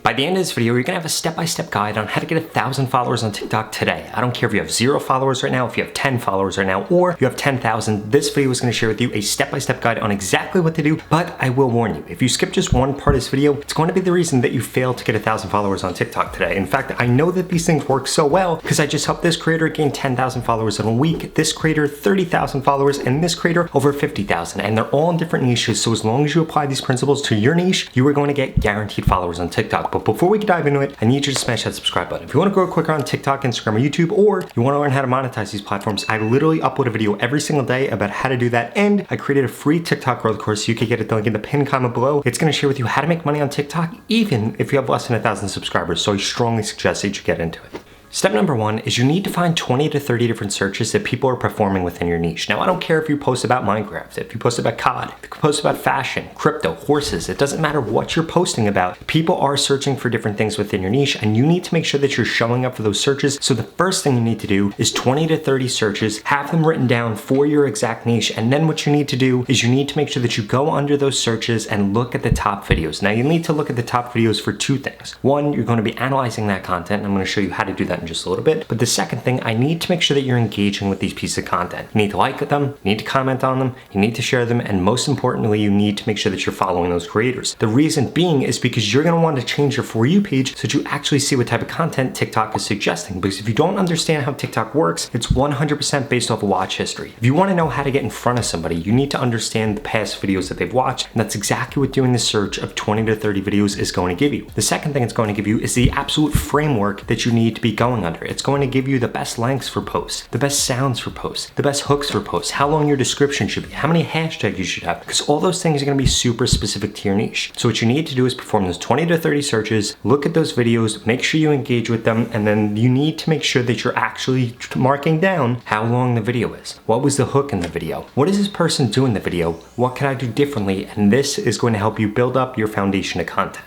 By the end of this video, you're gonna have a step-by-step guide on how to get 1,000 followers on TikTok today. I don't care if you have 0 followers right now, if you have 10 followers right now, or you have 10,000. This video is gonna share with you a step-by-step guide on exactly what to do, but I will warn you, if you skip just one part of this video, it's going to be the reason that you fail to get 1,000 followers on TikTok today. In fact, I know that these things work so well because I just helped this creator gain 10,000 followers in a week, this creator 30,000 followers, and this creator over 50,000, and they're all in different niches, so as long as you apply these principles to your niche, you are going to get guaranteed followers on TikTok. But before we dive into it, I need you to smash that subscribe button. If you want to grow quicker on TikTok, Instagram, or YouTube, or you want to learn how to monetize these platforms, I literally upload a video every single day about how to do that, and I created a free TikTok growth course, so you can get it, the link in the pinned comment below. It's going to share with you how to make money on TikTok, even if you have less than 1,000 subscribers, so I strongly suggest that you get into it. Step number 1 is you need to find 20 to 30 different searches that people are performing within your niche. Now, I don't care if you post about Minecraft, if you post about COD, if you post about fashion, crypto, horses, it doesn't matter what you're posting about. People are searching for different things within your niche, and you need to make sure that you're showing up for those searches. So the first thing you need to do is 20 to 30 searches, have them written down for your exact niche, and then what you need to do is you need to make sure that you go under those searches and look at the top videos. Now, you need to look at the top videos for 2 things. One, you're going to be analyzing that content, and I'm going to show you how to do that in just a little bit. But the second thing, I need to make sure that you're engaging with these pieces of content. You need to like them, you need to comment on them, you need to share them, and most importantly, you need to make sure that you're following those creators. The reason being is because you're going to want to change your For You page so that you actually see what type of content TikTok is suggesting. Because if you don't understand how TikTok works, it's 100% based off of watch history. If you want to know how to get in front of somebody, you need to understand the past videos that they've watched, and that's exactly what doing the search of 20 to 30 videos is going to give you. The second thing it's going to give you is the absolute framework that you need to be going under. It's going to give you the best lengths for posts, the best sounds for posts, the best hooks for posts, how long your description should be, how many hashtags you should have, because all those things are going to be super specific to your niche. So what you need to do is perform those 20 to 30 searches, look at those videos, make sure you engage with them, and then you need to make sure that you're actually marking down how long the video is. What was the hook in the video? What is this person doing in the video? What can I do differently? And this is going to help you build up your foundation of content.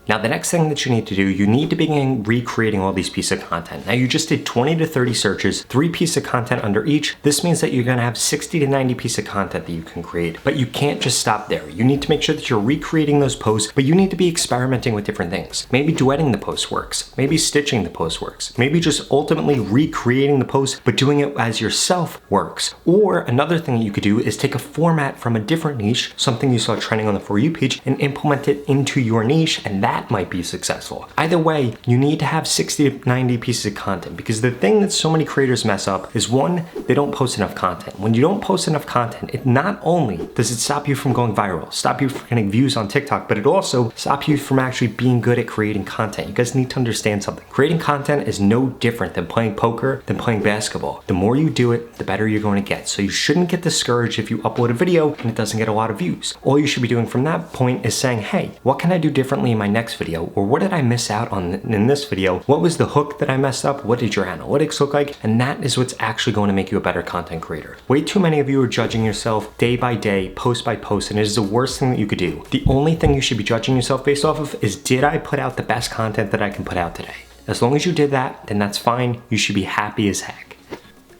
Now, the next thing that you need to do, you need to begin recreating all these pieces of content. Now, you just did 20 to 30 searches, 3 pieces of content under each. This means that you're gonna have 60 to 90 pieces of content that you can create, but you can't just stop there. You need to make sure that you're recreating those posts, but you need to be experimenting with different things. Maybe duetting the post works. Maybe stitching the post works. Maybe just ultimately recreating the post, but doing it as yourself works. Or another thing that you could do is take a format from a different niche, something you saw trending on the For You page, and implement it into your niche, and that might be successful. Either way, you need to have 60 to 90 pieces of content, because the thing that so many creators mess up is, one, they don't post enough content. When you don't post enough content, it not only does it stop you from going viral, stop you from getting views on TikTok, but it also stops you from actually being good at creating content. You guys need to understand something. Creating content is no different than playing poker, than playing basketball. The more you do it, the better you're going to get. So you shouldn't get discouraged if you upload a video and it doesn't get a lot of views. All you should be doing from that point is saying, hey, what can I do differently in my next video? Or what did I miss out on in this video? What was the hook that I messed up? What did your analytics look like? And that is what's actually going to make you a better content creator. Way too many of you are judging yourself day by day, post by post, and it is the worst thing that you could do. The only thing you should be judging yourself based off of is, did I put out the best content that I can put out today? As long as you did that, then that's fine. You should be happy as heck.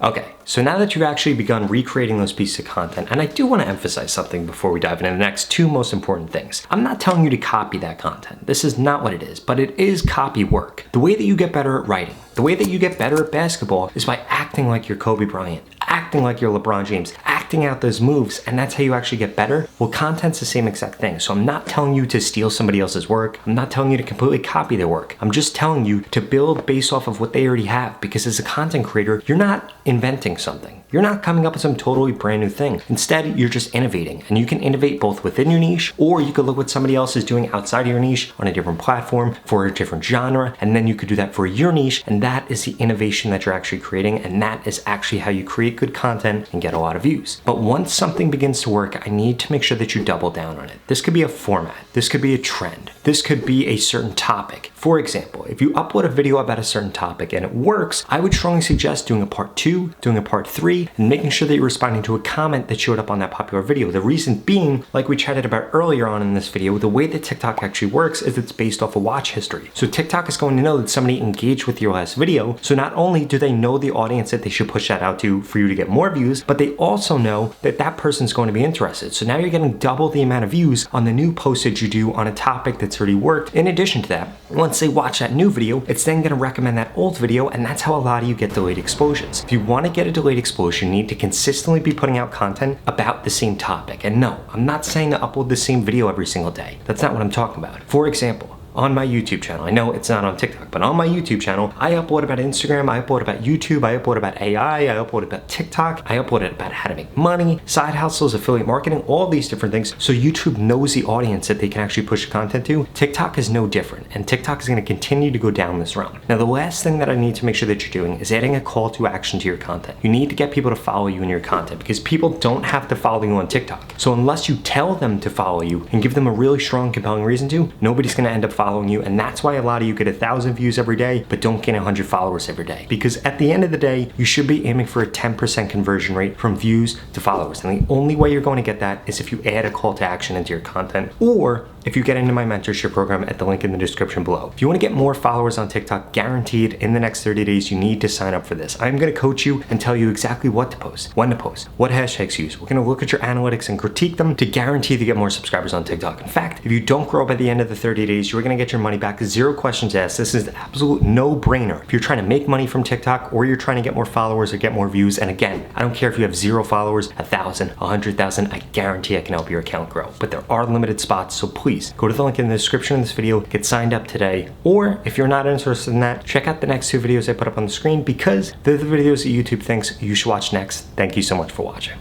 Okay, so now that you've actually begun recreating those pieces of content, and I do want to emphasize something before we dive into the next 2 most important things. I'm not telling you to copy that content. This is not what it is, but it is copy work. The way that you get better at writing, the way that you get better at basketball is by acting like you're Kobe Bryant, acting like you're LeBron James, acting out those moves, and that's how you actually get better. Well, content's the same exact thing. So I'm not telling you to steal somebody else's work. I'm not telling you to completely copy their work. I'm just telling you to build based off of what they already have, because as a content creator, you're not inventing something. You're not coming up with some totally brand new thing. Instead, you're just innovating, and you can innovate both within your niche, or you could look what somebody else is doing outside of your niche on a different platform for a different genre, and then you could do that for your niche, and that is the innovation that you're actually creating, and that is actually how you create good content and get a lot of views. But once something begins to work, I need to make sure that you double down on it. This could be a format. This could be a trend. This could be a certain topic. For example, if you upload a video about a certain topic and it works, I would strongly suggest doing a part 2, doing a part 3, and making sure that you're responding to a comment that showed up on that popular video. The reason being, like we chatted about earlier on in this video, the way that TikTok actually works is it's based off of watch history. So TikTok is going to know that somebody engaged with your last video. So not only do they know the audience that they should push that out to for you to get more views, but they also know that that person's going to be interested. So now you're getting double the amount of views on the new post that you do on a topic that's that's already worked. In addition to that, once they watch that new video, it's then gonna recommend that old video, and that's how a lot of you get delayed exposures. If you wanna get a delayed exposure, you need to consistently be putting out content about the same topic. And no, I'm not saying to upload the same video every single day. That's not what I'm talking about. For example, on my YouTube channel, I know it's not on TikTok, but on my YouTube channel, I upload about Instagram, I upload about YouTube, I upload about AI, I upload about TikTok, I upload about how to make money, side hustles, affiliate marketing, all these different things. So YouTube knows the audience that they can actually push content to. TikTok is no different, and TikTok is gonna continue to go down this route. Now, the last thing that I need to make sure that you're doing is adding a call to action to your content. You need to get people to follow you in your content, because people don't have to follow you on TikTok. So unless you tell them to follow you and give them a really strong, compelling reason to, nobody's gonna end up following you, and that's why a lot of you get 1,000 views every day but don't gain 100 followers every day, because at the end of the day you should be aiming for a 10% conversion rate from views to followers, and the only way you're going to get that is if you add a call to action into your content, or if you get into my mentorship program at the link in the description below. If you want to get more followers on TikTok guaranteed in the next 30 days, you need to sign up for this. I'm going to coach you and tell you exactly what to post, when to post, what hashtags to use. We're going to look at your analytics and critique them to guarantee to get more subscribers on TikTok. In fact, if you don't grow by the end of the 30 days, you're going to get your money back, 0 questions asked. This is an absolute no-brainer if you're trying to make money from TikTok or you're trying to get more followers or get more views. And again, I don't care if you have 0 followers, 1,000, 100,000, I guarantee I can help your account grow. But there are limited spots, so please go to the link in the description of this video, get signed up today. Or if you're not interested in that, check out the next 2 videos I put up on the screen, because they're the videos that YouTube thinks you should watch next. Thank you so much for watching.